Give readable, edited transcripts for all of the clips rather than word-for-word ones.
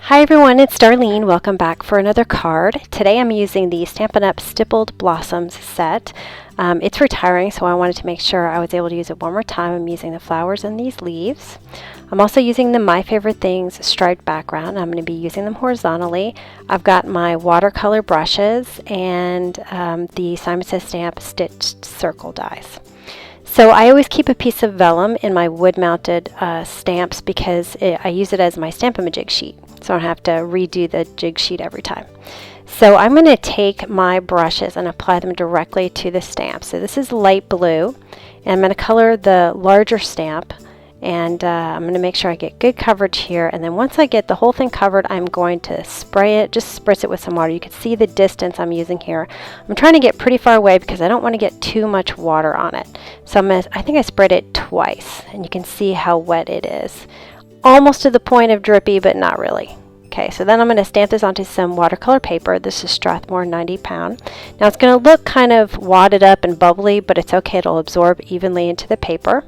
Hi everyone, it's Darlene. Welcome back for another card. Today I'm using the Stampin' Up! Stippled Blossoms set. It's retiring, so I wanted to make sure I was able to use it one more time. I'm using the flowers and these leaves. I'm also using the My Favorite Things striped background. I'm going to be using them horizontally. I've got my watercolor brushes and the Simon Says Stamp stitched circle dies. So I always keep a piece of vellum in my wood-mounted stamps because I use it as my Stamp-A-Majig sheet, so I don't have to redo the jig sheet every time. So I'm going to take my brushes and apply them directly to the stamp. So this is light blue, and I'm going to color the larger stamp, and I'm going to make sure I get good coverage here. And then once I get the whole thing covered, I'm going to spray it, just spritz it with some water. You can see the distance I'm using here. I'm trying to get pretty far away because I don't want to get too much water on it. So I think I sprayed it twice, and you can see how wet it is. Almost to the point of drippy, but not really. Okay, so then I'm going to stamp this onto some watercolor paper. This is Strathmore 90 pound. Now it's going to look kind of wadded up and bubbly, but it's okay. It'll absorb evenly into the paper.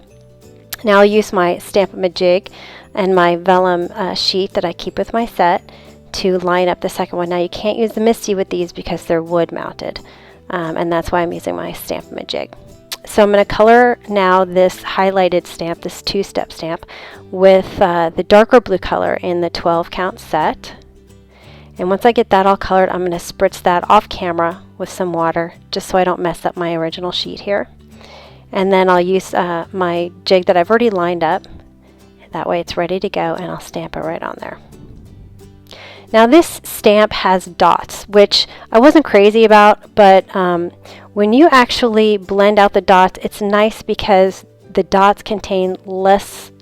Now I'll use my Stamp-A-Majig and my vellum sheet that I keep with my set to line up the second one. Now you can't use the MISTI with these because they're wood mounted, and that's why I'm using my Stamp-A-Majig. So I'm going to color now this highlighted stamp, this two-step stamp, with the darker blue color in the 12 count set. And once I get that all colored, I'm going to spritz that off camera with some water just so I don't mess up my original sheet here. And then I'll use my jig that I've already lined up. That way it's ready to go, and I'll stamp it right on there. Now this stamp has dots, which I wasn't crazy about, but when you actually blend out the dots, it's nice because the dots contain less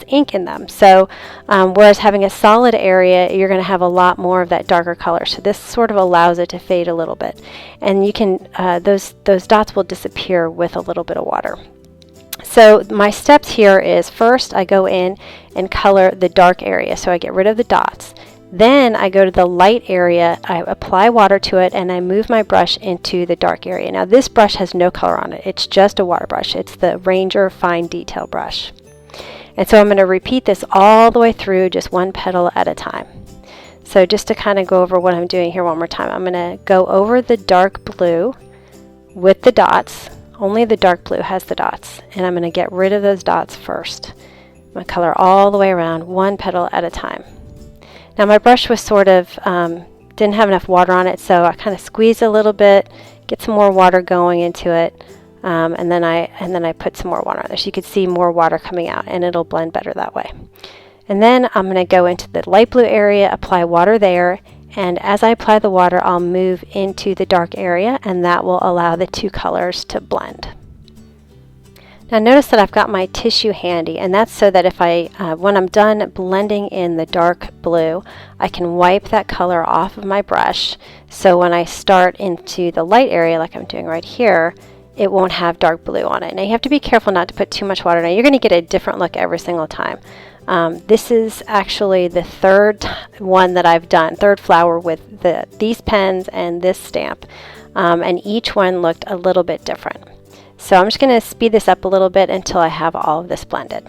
ink in them. So whereas having a solid area, you're going to have a lot more of that darker color. So this sort of allows it to fade a little bit. And you can those dots will disappear with a little bit of water. So my steps here is first I go in and color the dark area. So I get rid of the dots. Then I go to the light area, I apply water to it, and I move my brush into the dark area. Now this brush has no color on it. It's just a water brush. It's the Ranger Fine Detail brush. And so I'm going to repeat this all the way through, just one petal at a time. So just to kind of go over what I'm doing here one more time, I'm going to go over the dark blue with the dots. Only the dark blue has the dots, and I'm going to get rid of those dots first. I'm going to color all the way around, one petal at a time. Now my brush was sort of, didn't have enough water on it, so I kind of squeezed a little bit, get some more water going into it. And then I put some more water on there, so you could see more water coming out, and it'll blend better that way. And then I'm going to go into the light blue area, apply water there, and as I apply the water, I'll move into the dark area, and that will allow the two colors to blend. Now notice that I've got my tissue handy, and that's so that if when I'm done blending in the dark blue, I can wipe that color off of my brush, so when I start into the light area like I'm doing right here, it won't have dark blue on it. Now you have to be careful not to put too much water. Now you're going to get a different look every single time. This is actually the third one that I've done, third flower with these pens and this stamp, and each one looked a little bit different. So I'm just going to speed this up a little bit until I have all of this blended.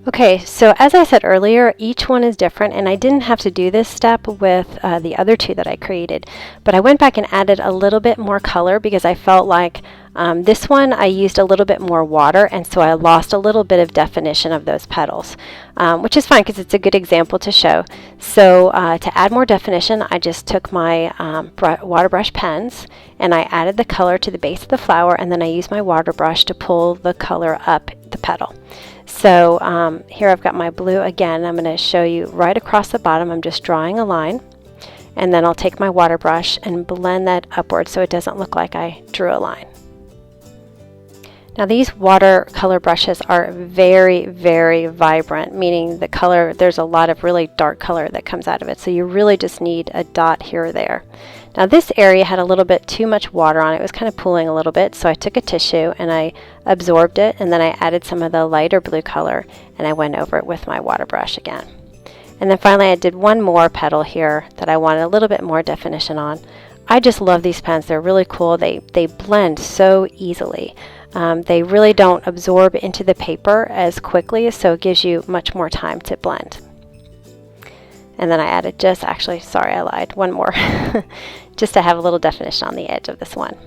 Okay, so as I said earlier, each one is different, and I didn't have to do this step with the other two that I created, but I went back and added a little bit more color because I felt like this one I used a little bit more water, and so I lost a little bit of definition of those petals, which is fine because it's a good example to show. So to add more definition, I just took my water brush pens and I added the color to the base of the flower, and then I used my water brush to pull the color up the petal. So here I've got my blue again. I'm going to show you right across the bottom. I'm just drawing a line, and then I'll take my water brush and blend that upward so it doesn't look like I drew a line. Now these watercolor brushes are very, very vibrant, meaning the color, there's a lot of really dark color that comes out of it. So you really just need a dot here or there. Now this area had a little bit too much water on it. It was kind of pooling a little bit. So I took a tissue and I absorbed it, and then I added some of the lighter blue color and I went over it with my water brush again. And then finally I did one more petal here that I wanted a little bit more definition on. I just love these pens. They're really cool. They blend so easily. They really don't absorb into the paper as quickly, so it gives you much more time to blend. And then I added sorry, I lied, one more, just to have a little definition on the edge of this one.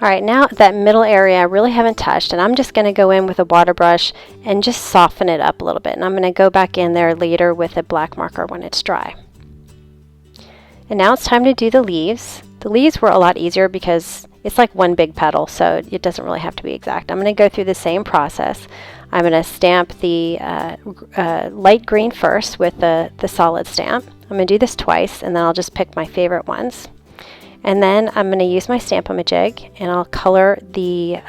All right, now that middle area I really haven't touched, and I'm just going to go in with a water brush and just soften it up a little bit. And I'm going to go back in there later with a black marker when it's dry. And now it's time to do the leaves. The leaves were a lot easier because it's like one big petal, so it doesn't really have to be exact. I'm going to go through the same process. I'm going to stamp the light green first with the solid stamp. I'm going to do this twice, and then I'll just pick my favorite ones. And then I'm going to use my Stamp-A-Majig, and I'll color the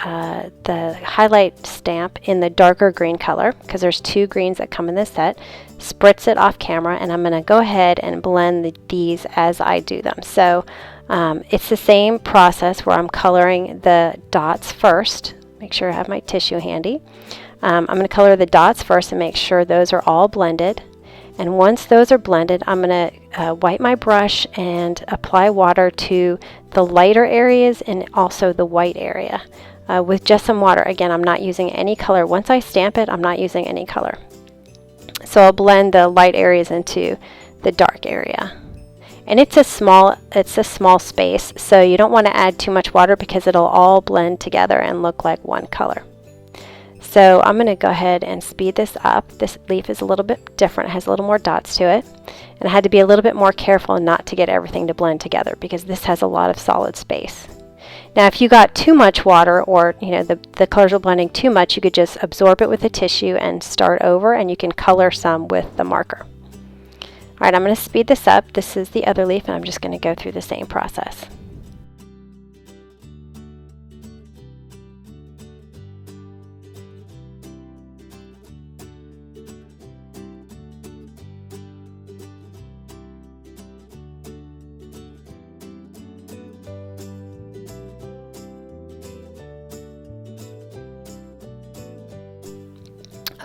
highlight stamp in the darker green color, because there's two greens that come in this set. Spritz it off camera, and I'm going to go ahead and blend these as I do them. So it's the same process where I'm coloring the dots first. Make sure I have my tissue handy. I'm going to color the dots first and make sure those are all blended. And once those are blended, I'm going to wipe my brush and apply water to the lighter areas and also the white area with just some water. Again, I'm not using any color. Once I stamp it, I'm not using any color. So I'll blend the light areas into the dark area. And it's a small space, so you don't want to add too much water because it'll all blend together and look like one color. So I'm going to go ahead and speed this up. This leaf is a little bit different. It has a little more dots to it. And I had to be a little bit more careful not to get everything to blend together because this has a lot of solid space. Now if you got too much water, or the colors are blending too much, you could just absorb it with the tissue and start over, and you can color some with the marker. All right, I'm going to speed this up. This is the other leaf, and I'm just going to go through the same process.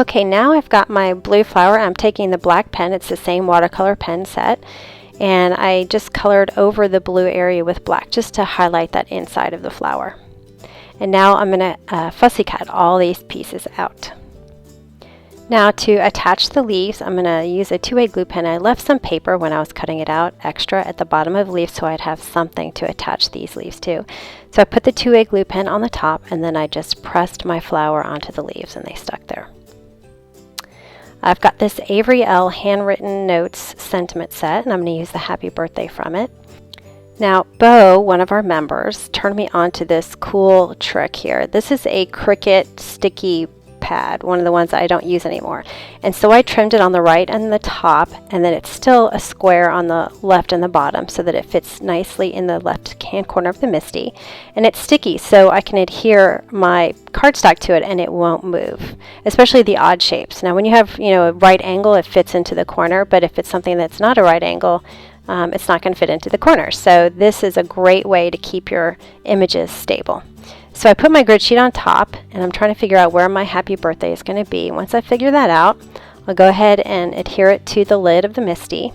Okay, now I've got my blue flower. I'm taking the black pen. It's the same watercolor pen set. And I just colored over the blue area with black just to highlight that inside of the flower. And now I'm going to fussy cut all these pieces out. Now to attach the leaves, I'm going to use a 2A glue pen. I left some paper when I was cutting it out extra at the bottom of the leaf so I'd have something to attach these leaves to. So I put the 2A glue pen on the top, and then I just pressed my flower onto the leaves and they stuck there. I've got this Avery L. handwritten notes sentiment set, and I'm going to use the happy birthday from it. Now, Bo, one of our members, turned me on to this cool trick here. This is a Cricut sticky pad, one of the ones that I don't use anymore. And so I trimmed it on the right and the top, and then it's still a square on the left and the bottom so that it fits nicely in the left hand corner of the MISTI. And it's sticky, so I can adhere my cardstock to it and it won't move, especially the odd shapes. Now when you have a right angle, it fits into the corner, but if it's something that's not a right angle, it's not going to fit into the corner. So this is a great way to keep your images stable. So I put my grid sheet on top, and I'm trying to figure out where my happy birthday is going to be. Once I figure that out, I'll go ahead and adhere it to the lid of the MISTI,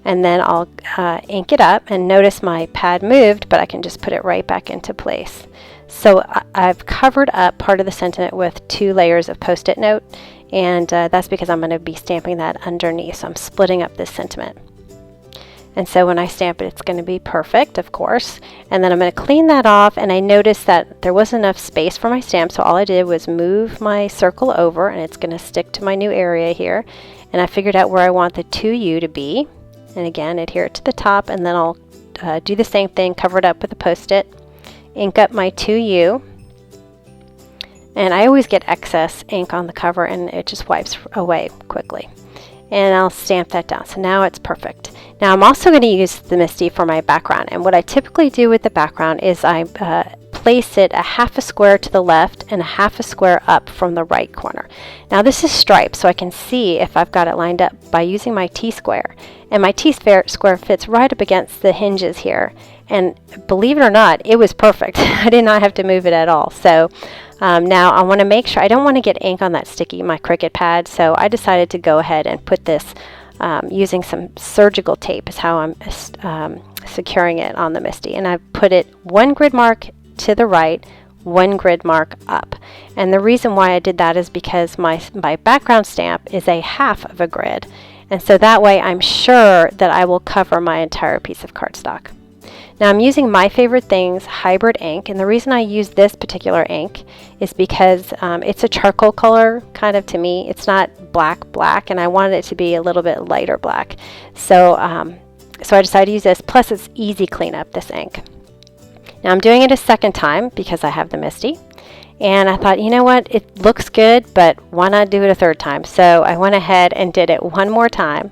and then I'll ink it up. And notice my pad moved, but I can just put it right back into place. So I've covered up part of the sentiment with 2 layers of Post-it note, and that's because I'm going to be stamping that underneath. So I'm splitting up this sentiment. And so when I stamp it, it's going to be perfect, of course. And then I'm going to clean that off, and I noticed that there wasn't enough space for my stamp, so all I did was move my circle over, and it's going to stick to my new area here. And I figured out where I want the 2U to be. And again, adhere it to the top, and then I'll do the same thing, cover it up with a Post-it, ink up my 2U. And I always get excess ink on the cover and it just wipes away quickly. And I'll stamp that down. So now it's perfect. Now I'm also going to use the MISTI for my background. And what I typically do with the background is I place it a half a square to the left and a half a square up from the right corner. Now this is striped, so I can see if I've got it lined up by using my T-square. And my T-square fits right up against the hinges here. And believe it or not, it was perfect. I did not have to move it at all. So now I want to make sure, I don't want to get ink on that sticky, my Cricut pad, so I decided to go ahead and put this using some surgical tape is how I'm securing it on the MISTI. And I put it one grid mark to the right, one grid mark up. And the reason why I did that is because my background stamp is a half of a grid. And so that way I'm sure that I will cover my entire piece of cardstock. Now I'm using My Favorite Things hybrid ink, and the reason I use this particular ink is because it's a charcoal color kind of to me. It's not black, and I wanted it to be a little bit lighter black. So, so I decided to use this, plus it's easy cleanup, this ink. Now I'm doing it a second time because I have the MISTI, and I thought, you know what, it looks good, but why not do it a third time? So I went ahead and did it one more time,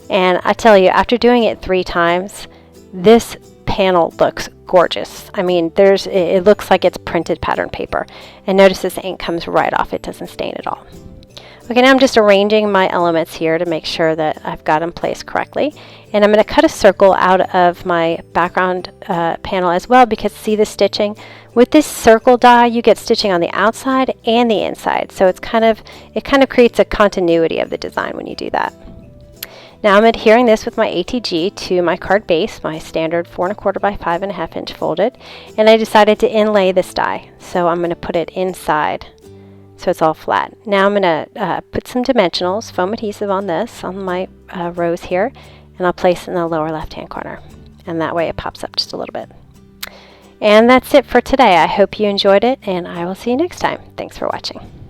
and I tell you, after doing it 3 times, this panel looks gorgeous. I mean, it looks like it's printed pattern paper. And notice this ink comes right off. It doesn't stain at all. Okay, now I'm just arranging my elements here to make sure that I've got them placed correctly. And I'm going to cut a circle out of my background panel as well, because see the stitching? With this circle die, you get stitching on the outside and the inside. So it kind of creates a continuity of the design when you do that. Now I'm adhering this with my ATG to my card base, my standard 4 1/4 by 5 1/2 inch folded, and I decided to inlay this die. So I'm going to put it inside so it's all flat. Now I'm going to put some dimensionals, foam adhesive on this, on my rows here, and I'll place it in the lower left hand corner. And that way it pops up just a little bit. And that's it for today. I hope you enjoyed it, and I will see you next time. Thanks for watching.